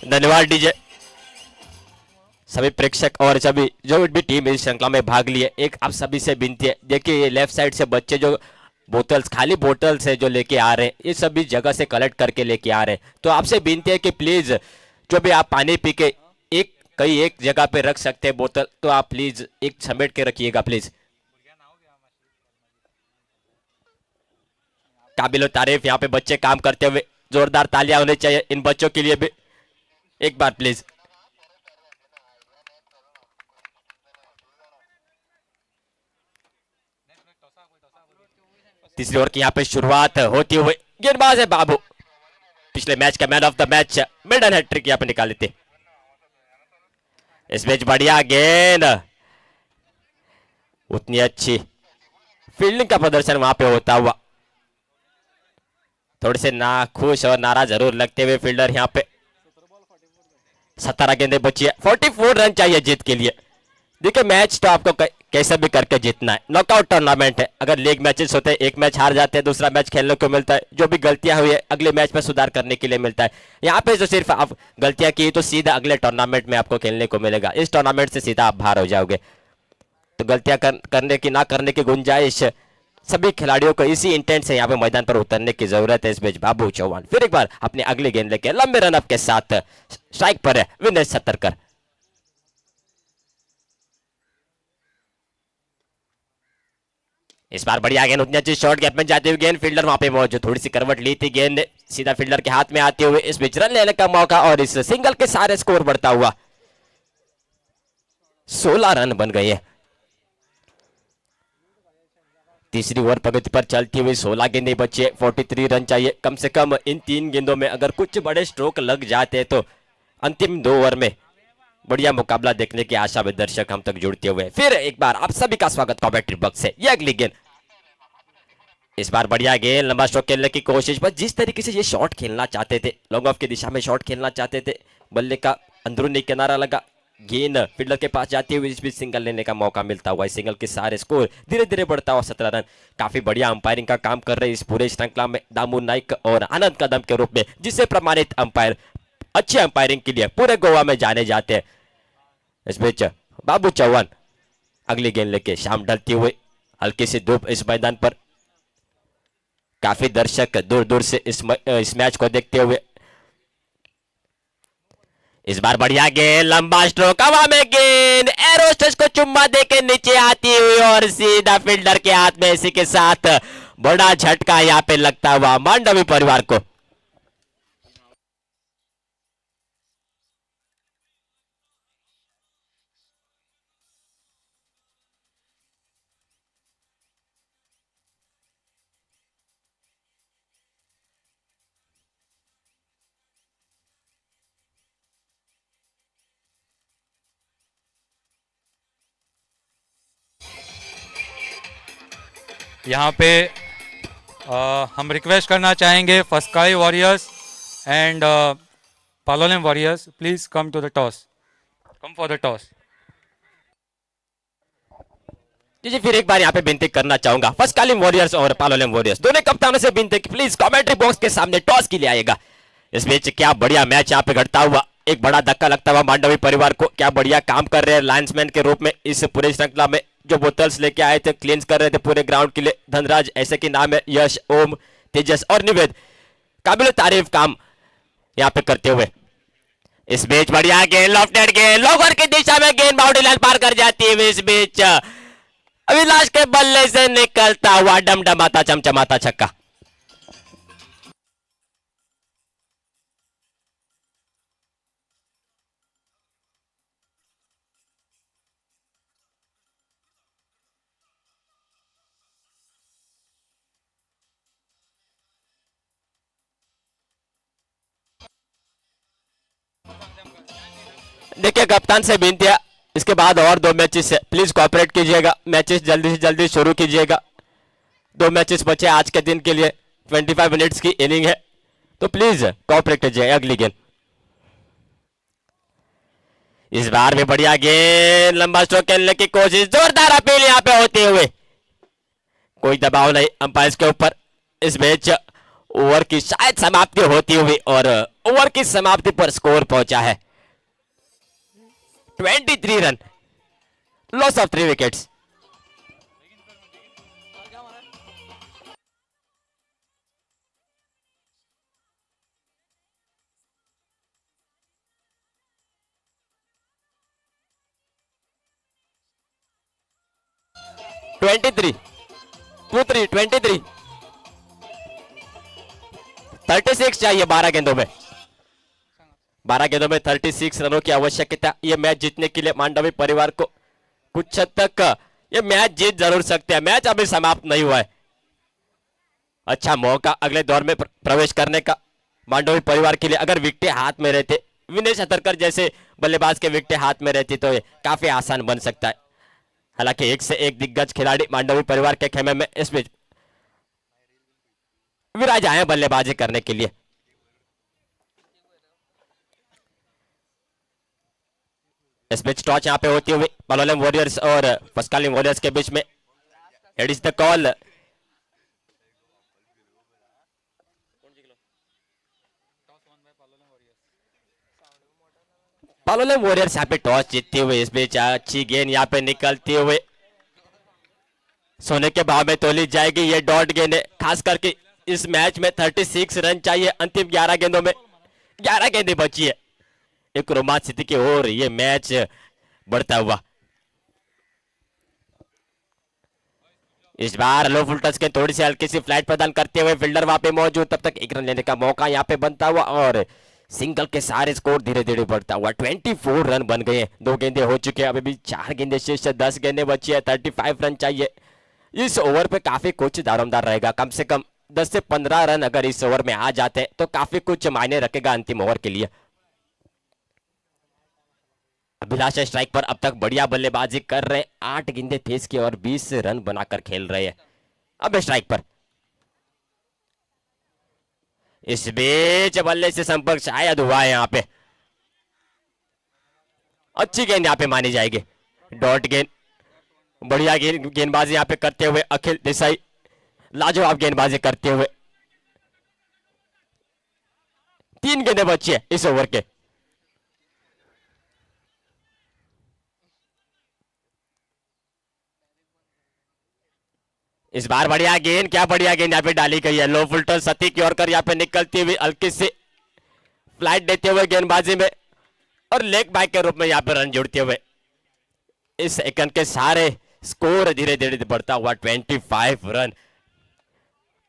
धन्यवाद डीजे। सभी प्रेक्षक और सभी जो भी टीम इस श्रृंखला में भाग लिए, एक आप सभी से विनती है, देखिए ये लेफ्ट साइड से बच्चे जो बोतल्स, खाली बोतल्स है जो लेके आ रहे हैं, ये सभी जगह से कलेक्ट करके लेके आ रहे हैं, तो आपसे विनती है कि प्लीज जो भी आप पानी पी के कहीं एक जगह पे रख सकते हैं बोतल, तो आप प्लीज एक समेट के रखिएगा प्लीज। काबिल तारीफ यहाँ पे बच्चे काम करते हुए, जोरदार तालियां होनी चाहिए इन बच्चों के लिए भी, एक बार प्लीज। तीसरी ओवर की यहाँ पे शुरुआत होती हुई, गेंदबाज है बाबू, पिछले मैच का man of the match, maiden hattrick यहाँ पे निकाले थे। इस मैच बढ़िया गेंद, उतनी अच्छी फील्डिंग का प्रदर्शन वहां पे होता हुआ, थोड़े से नाखुश और नाराज जरूर लगते हुए फील्डर यहाँ पे। 17 गेंदें बची है, 44 रन चाहिए जीत के लिए। देखिए मैच तो आपको कैसे भी करके जीतना है, नॉकआउट टूर्नामेंट है, अगर लीग मैचेस होते हैं एक मैच हार जाते हैं दूसरा मैच खेलने को मिलता है, जो भी गलतियां हुई है अगले मैच में सुधार करने के लिए मिलता है। यहाँ पे जो सिर्फ आप गलतियां की तो सीधा अगले टूर्नामेंट में आपको खेलने को मिलेगा, इस टूर्नामेंट से सीधा आप बाहर हो जाओगे, तो गलतियां करने की ना करने की गुंजाइश सभी खिलाड़ियों को इसी इंटेंट से यहाँ पे मैदान पर उतरने की जरूरत है। इस बीच बाबू चौहान फिर एक बार अपनी अगली गेंद लेके लंबे रन अप के साथ स्ट्राइक पर है विनेश सतरकर। इस बार बढ़िया गेंद, उतनी अच्छी शॉर्ट गैप में जाती हुई गेंद, फील्डर वहां पे मौजूद, थोड़ी सी करवट ली थी, गेंद सीधा फील्डर के हाथ में आते हुए इस बीच रन लेने का मौका और इस सिंगल के सारे स्कोर बढ़ता हुआ 16 रन बन गए हैं। तीसरी ओवर प्रगति पर चलती हुई 16 गेंदें बची है, 43 रन चाहिए कम से कम। इन 3 गेंदों में अगर कुछ बड़े स्ट्रोक लग जाते हैं तो अंतिम 2 ओवर में बढ़िया मुकाबला देखने की आशा में दर्शक हम तक जुड़ते हुए फिर एक बार आप सभी का स्वागत कमेंट्री बॉक्स से। ये अगली गेंद, इस बार बढ़िया गेंद, लंबा स्ट्रोक खेलने की कोशिश, बस जिस तरीके से ये शॉट खेलना चाहते थे, लॉन्ग ऑफ की दिशा में शॉट खेलना चाहते थे, बल्ले का अंदरूनी किनारा लगा, गेंद फील्डर के पास जाती हुई इस बीच सिंगल लेने का मौका मिलता हुआ, सिंगल के सारे स्कोर धीरे धीरे बढ़ता हुआ 17 रन। काफी बढ़िया अंपायरिंग का काम कर रहे इस पूरे श्रृंखला में दामू नाइक और आनंद कदम के रूप में, जिससे प्रमाणित अंपायर अच्छी अंपायरिंग के लिए पूरे गोवा में जाने जाते हैं। इस बीच बाबू चौहान अगली गेंद लेके, शाम ढलती हुई, हल्की सी धूप इस मैदान पर, काफी दर्शक दूर दूर से इस मैच को देखते हुए। इस बार बढ़िया गेंद, लंबा स्ट्रोक, हवा में गेंद, एरोस्टेस को चुम्मा देके नीचे आती हुई और सीधा फील्डर के हाथ में, इसी के साथ बड़ा झटका यहाँ पे लगता हुआ मांडवी परिवार को। यहाँ पे हम रिक्वेस्ट करना चाहेंगे फस्काई warriors and Palolem warriors, please come to the toss, come for the toss. जी फिर एक बार यहाँ पे विनती करना चाहूंगा फस्कालिम वॉरियर्स और पालोलेम वॉरियर्स दोनों कप्तानों से विनती कि प्लीज कमेंट्री बॉक्स के सामने टॉस के लिए आएगा। इस बीच क्या बढ़िया मैच यहाँ पे घटता हुआ, एक बड़ा धक्का लगता हुआ मांडवी परिवार को, क्या बढ़िया काम कर रहे हैं लाइन्समैन के रूप में इस पूरे श्रृंखला में, जो बोतल्स लेके आए थे, क्लींस कर रहे थे पूरे ग्राउंड के लिए। धनराज ऐसे के नाम है, यश, ओम, तेजस और निवेद काबिल तारीफ काम यहाँ पे करते हुए। इस बीच बढ़िया गेंद, लॉफ्टेड गेंद, लोअर की दिशा में गेंद बाउंड्री लाइन पार कर जाती है। इस बीच अविनाश के बल्ले से निकलता हुआ डमडमाता चमचमाता छक्का। देखिए कप्तान से विनती है, इसके बाद और 2 मैचेस है, प्लीज कोऑपरेट कीजिएगा, मैचेस जल्दी से जल्दी शुरू कीजिएगा। 2 मैचेस बचे आज के दिन के लिए, 25 मिनट्स की इनिंग है, तो प्लीज कोऑपरेट कीजिए अगली गेंद। इस बार भी बढ़िया गेंद, लंबा स्ट्रोक खेलने की कोशिश, जोरदार अपील यहां पे होते हुए, कोई दबाव नहीं अंपायर के ऊपर। इस मैच ओवर की शायद समाप्ति होती हुई और ओवर की समाप्ति पर स्कोर पहुंचा है 23 run, loss of 3 wickets. Twenty 36 चाहिए 12 गेंदों में, 12 गेंदों में 36 रनों की आवश्यकता। ये मैच जीतने के लिए मांडवी परिवार को कुछ हद तक ये मैच जीत जरूर सकते हैं। मैच अभी समाप्त नहीं हुआ है, अच्छा मौका अगले दौर में प्रवेश करने का मांडवी परिवार के लिए। अगर विकेटें हाथ में रहते, विनेश हथरकर जैसे बल्लेबाज के विकेटें हाथ में रहती तो ये काफी आसान बन सकता है। हालांकि एक से एक दिग्गज खिलाड़ी मांडवी परिवार के खेमे में इस बीच विराज आए बल्लेबाजी करने के लिए। इस बीच टॉस यहां पे होती हुई पालोलेम वॉरियर्स और फस्कालिम वॉरियर्स के बीच में, it is the call. Palolem warriors यहाँ पे टॉस जीतते हुए, इस बीच अच्छी गेंद यहाँ पे निकलती हुए सोने के भाव में तोली जाएगी। ये डॉट गेंद है, खास करके इस मैच में 36 रन चाहिए। अंतिम 11 गेंदों में 11 गेंदें बची है, एक रोमांच स्थिति की ओर ये मैच बढ़ता हुआ। इस बार लो फुल टच के थोड़ी सी हल्की सी फ्लाइट प्रदान करते हुए फील्डर वहां पे मौजूद, तब तक 1 रन लेने का मौका यहाँ पे बनता हुआ और सिंगल के सारे स्कोर धीरे धीरे बढ़ता हुआ। 24 रन बन गए हैं, 2 गेंदें हो चुके हैं, अभी भी 4 गेंदें शेष है, 10 गेंदें बची है, 35 रन चाहिए। इस ओवर पे काफी कुछ दारोमदार रहेगा, कम से कम 10 से 15 रन अगर इस ओवर में आ जाते हैं तो काफी कुछ मायने रखेगा अंतिम ओवर के लिए। अभिलाषा स्ट्राइक पर अब तक बढ़िया बल्लेबाजी कर रहे हैं, 8 गेंदें फेस की और 20 रन बनाकर खेल रहे हैं अब स्ट्राइक पर। इस बीच बल्ले से संपर्क शायद हुआ है, यहाँ पे अच्छी गेंद यहाँ पे मानी जाएगी, डॉट गेंद। बढ़िया गेंदबाजी यहाँ पे करते हुए अखिल देसाई, लाजवाब गेंदबाजी करते हुए। 3 गेंदें बची है इस ओवर के। इस बार बढ़िया गेंद, क्या बढ़िया गेंद यहाँ पे डाली गई है, लो फुलटन सती की ओर कर यहाँ पे निकलती हुई, हल्की से फ्लाइट देते हुए गेंदबाजी में और लेग बाइक के रूप में यहाँ पे रन जोड़ते हुए इस सेकंड के सारे स्कोर धीरे धीरे बढ़ता हुआ 25 रन।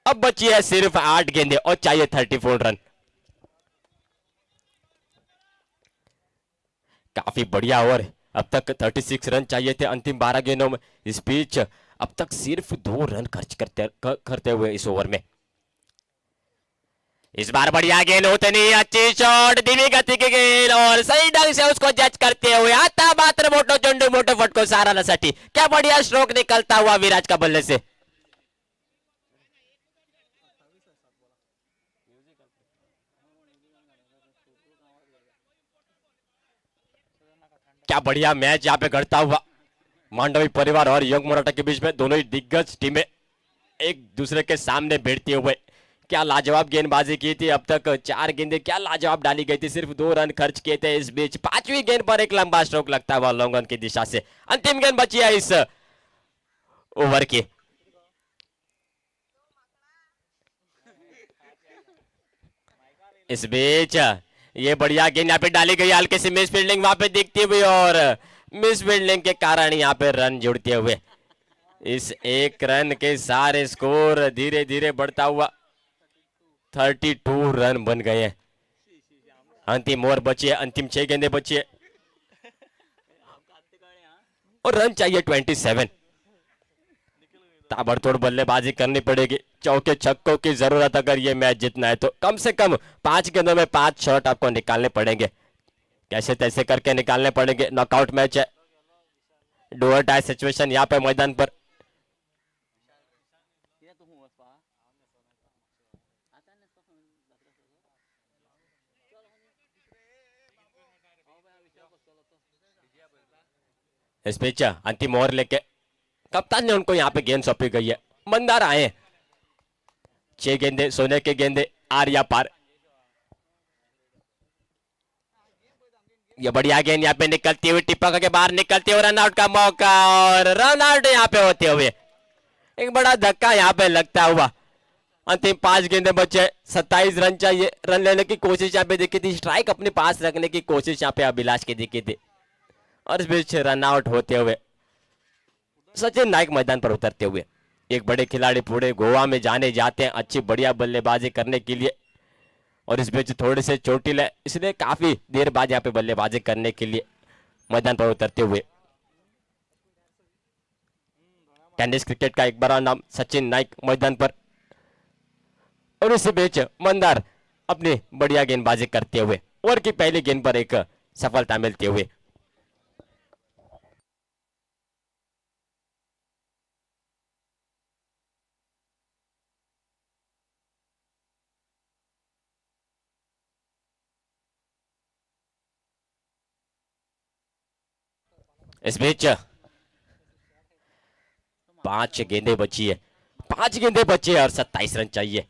अब बची है सिर्फ 8 गेंदें और चाहिए 34 रन। काफी बढ़िया ओवर, अब तक 36 रन चाहिए थे अंतिम 12 गेंदों में। इस बीच अब तक सिर्फ 2 रन खर्च करते हुए इस ओवर में। इस बार बढ़िया गेंद उतनी अच्छी शॉट, धीमी गति की गेंद और सही ढंग से उसको जज करते हुए आता मात्र मोटो चंडू मोटो फटको सारा नसटी। क्या बढ़िया स्ट्रोक निकलता हुआ विराज का बल्ले से। क्या बढ़िया मैच यहाँ पे घड़ता हुआ मांडवी परिवार और यंग मराठा के बीच में। दोनों ही दिग्गज टीमें एक दूसरे के सामने भिड़ते हुए क्या लाजवाब गेंदबाजी की थी। अब तक 4 गेंदें क्या लाजवाब डाली गई थी, सिर्फ 2 रन खर्च किए थे। इस बीच 5वीं गेंद पर एक लंबा स्ट्रोक लगता हुआ लॉन्ग ऑन की दिशा से। अंतिम गेंद बची है इस ओवर की। इस बीच ये बढ़िया गेंद यहाँ पे डाली गई, हल्के से मिस फील्डिंग वहां पे दिखती हुई और मिस फील्डिंग के कारण यहाँ पे रन जुड़ते हुए इस 1 रन के सारे स्कोर धीरे धीरे बढ़ता हुआ 32 रन बन गए हैं। अंतिम ओवर बची है, अंतिम 6 गेंदें बची है और रन चाहिए 27। ताबड़तोड़ बल्लेबाजी करनी पड़ेगी, चौके छक्कों की जरूरत अगर ये मैच जीतना है तो कम से कम 5 गेंदों में 5 शॉट आपको निकालने पड़ेंगे। कैसे तैसे करके निकालने पड़ेंगे। नॉकआउट मैच है, डू और डाई सिचुएशन यहाँ पे मैदान पर। इस बीच अंतिम ओवर लेके कप्तान ने उनको यहाँ पे गेंद सौंपी गई है। मंदार आए, 6 गेंदे सोने के गेंदे, आर या पार। ये बढ़िया गेंद यहाँ पे निकलती हुई, टिपक के बाहर निकलती हुई, रन आउट का मौका और रन आउट यहाँ पे होते हुए एक बड़ा धक्का यहाँ पे लगता हुआ। अंतिम 5 गेंदे बचे, 27 रन चाहिए। रन लेने की कोशिश यहाँ पे दिखी थी, स्ट्राइक अपने पास रखने की कोशिश यहाँ पे अभिलाष की दिखी थी और इस बीच रन आउट होते हुए सचिन नाइक मैदान पर उतरते हुए। एक बड़े खिलाड़ी पूरे गोवा में जाने जाते हैं अच्छी बढ़िया बल्लेबाजी करने के लिए और इस बीच थोड़े से चोटिल है, इसलिए काफी देर बाद यहाँ पे बल्लेबाजी करने के लिए मैदान पर उतरते हुए। टेनिस क्रिकेट का एक बड़ा नाम सचिन नाइक मैदान पर और इसी बीच मंदार अपनी बढ़िया गेंदबाजी करते हुए ओवर की पहली गेंद पर एक सफलता मिलते हुए। इस बीच 5 गेंदें बची है, 5 गेंदें बची है और 27 रन चाहिए।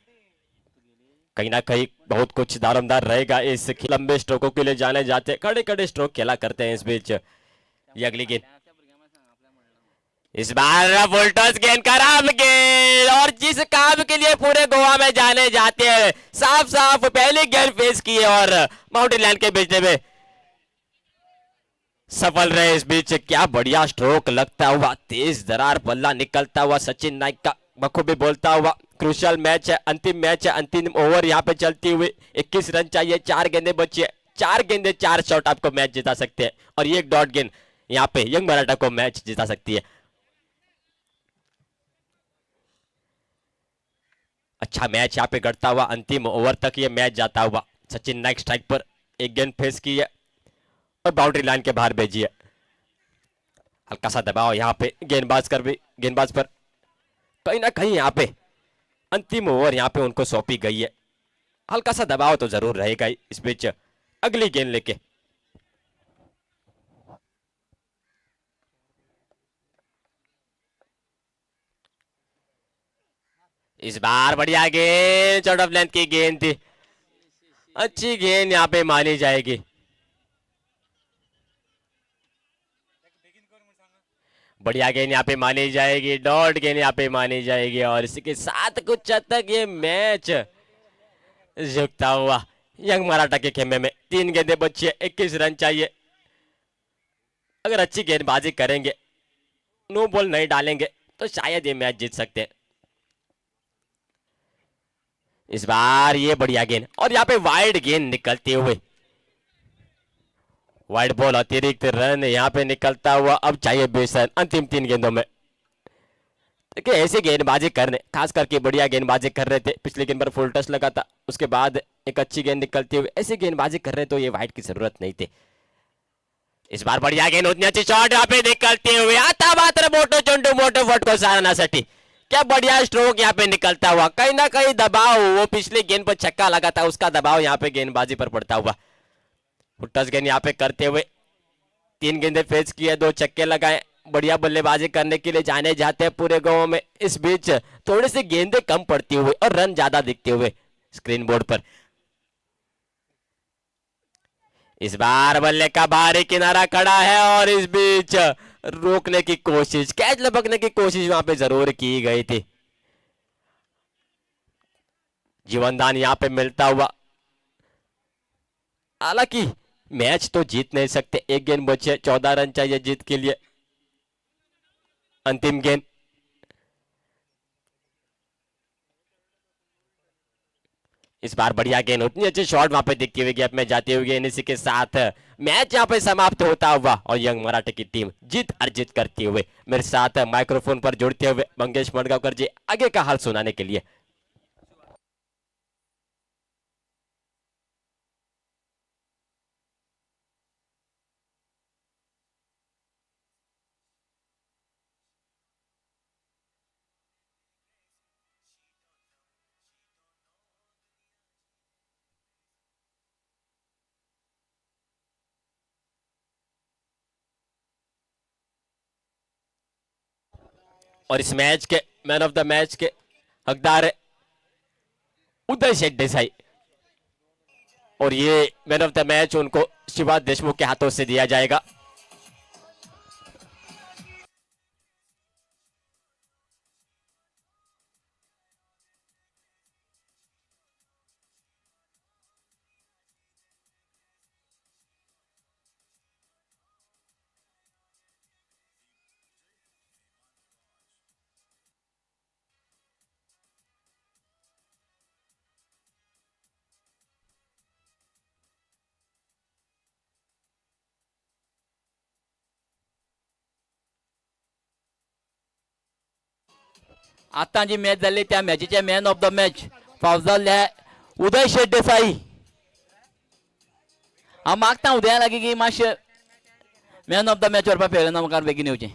कहीं ना कहीं बहुत कुछ दारोमदार रहेगा इस लंबे स्ट्रोकों के लिए जाने जाते, खड़े खड़े स्ट्रोक खेला करते हैं। इस बीच ये अगली गेंद, इस बार वोल्टस गेंद, खराब गेंद और जिस काम के लिए पूरे गोवा में जाने जाते हैं साफ साफ पहली गेंद फेस की है और माउंटेन लाइन के भेजने में सफल रहे। इस बीच क्या बढ़िया स्ट्रोक लगता हुआ, तेज दरार बल्ला निकलता हुआ सचिन नाइक का बखूबी बोलता हुआ। क्रूशियल मैच है, अंतिम मैच है, अंतिम ओवर यहाँ पे चलती हुई। 21 रन चाहिए, 4 गेंदे बची है, 4 गेंदे 4 शॉट आपको मैच जिता सकते हैं और ये एक डॉट गेंद यहाँ पे यंग मराठा को मैच जिता सकती है। अच्छा मैच यहाँ पे गढ़ता हुआ, अंतिम ओवर तक ये मैच जाता हुआ। सचिन नाइक स्ट्राइक पर एक गेंद फेस की है और बाउंड्री लाइन के बाहर भेजी है। हल्का सा दबाव यहाँ पे गेंदबाज पर कहीं ना कहीं यहाँ पे अंतिम ओवर यहाँ पे उनको सौंपी गई है। हल्का सा दबाव तो जरूर रहेगा ही। इस बीच अगली गेंद लेके इस बार बढ़िया गेंद, चौड़ ऑफ लेंथ की गेंद थी, अच्छी गेंद यहाँ पे मानी जाएगी। बढ़िया गेंद यहाँ पे मानी जाएगी, डॉट गेंद यहाँ पे मानी जाएगी और इसी के साथ कुछ हद तक ये मैच झुकता हुआ यंग मराठा के खेमे में। 3 गेंदें बची है, 21 रन चाहिए। अगर अच्छी गेंदबाजी करेंगे, नो बॉल नहीं डालेंगे तो शायद ये मैच जीत सकते हैं। इस बार ये बढ़िया गेंद और यहाँ पे वाइड गेंद निकलते हुए, वाइड बॉल, अतिरिक्त रन यहाँ पे निकलता हुआ। अब चाहिए 20 रन अंतिम 3 गेंदों में। देखिए ऐसी गेंदबाजी करने, खास करके बढ़िया गेंदबाजी कर रहे थे। पिछले गेंद पर फुल टच लगा था, उसके बाद एक अच्छी गेंद निकलती हुई, ऐसी गेंदबाजी कर रहे तो ये वाइड की जरूरत नहीं थी। इस बार बढ़िया गेंद, उतनी अच्छी शॉट यहाँ पे निकलते हुए, आता मात्र मोटो चुंडू मोटो फट को सारा सटी। क्या बढ़िया स्ट्रोक यहाँ पे निकलता हुआ, कहीं ना कहीं दबाव, वो पिछली गेंद पर छक्का लगा था उसका दबाव यहाँ पे गेंदबाजी पर पड़ता हुआ। टच गेंद यहाँ पे करते हुए 3 गेंदें फेस किए, 2 छक्के लगाए। बढ़िया बल्लेबाजी करने के लिए जाने जाते हैं पूरे गांव में। इस बीच थोड़ी सी गेंदें कम पड़ती हुई और रन ज्यादा दिखते हुए स्क्रीन बोर्ड पर। इस बार बल्ले का बाहरी किनारा खड़ा है और इस बीच रोकने की कोशिश, कैच लपकने की कोशिश वहां पे जरूर की गई थी। जीवनदान यहाँ पे मिलता हुआ, हालांकि मैच तो जीत नहीं सकते। 1 गेंद बचे, 14 रन चाहिए जीत के लिए। अंतिम गेंद, इस बार बढ़िया गेंद, उतनी अच्छी शॉट वहां पे दिखती हुई गैप में जाती हुई गेंद। इसी के साथ मैच यहाँ पे समाप्त होता हुआ और यंग मराठा की टीम जीत अर्जित करती हुए मेरे साथ माइक्रोफोन पर जुड़ते हुए मंगेश मडगांवकर जी आगे का हाल सुनाने के लिए। और इस मैच के मैन ऑफ द मैच के हकदार है उदय शेठ देसाई, और ये मैन ऑफ द मैच उनको शिवाज देशमुख के हाथों से दिया जाएगा। आता जी मॅच झाली त्या मॅचचे मॅन ऑफ द मॅच फावत जाल्ले उदय शेठ देसाई। हांव मागता उदया लागीं की मातशें मॅन ऑफ द मॅच व्हरपाक फेरना मुखार बेगीन येवचें।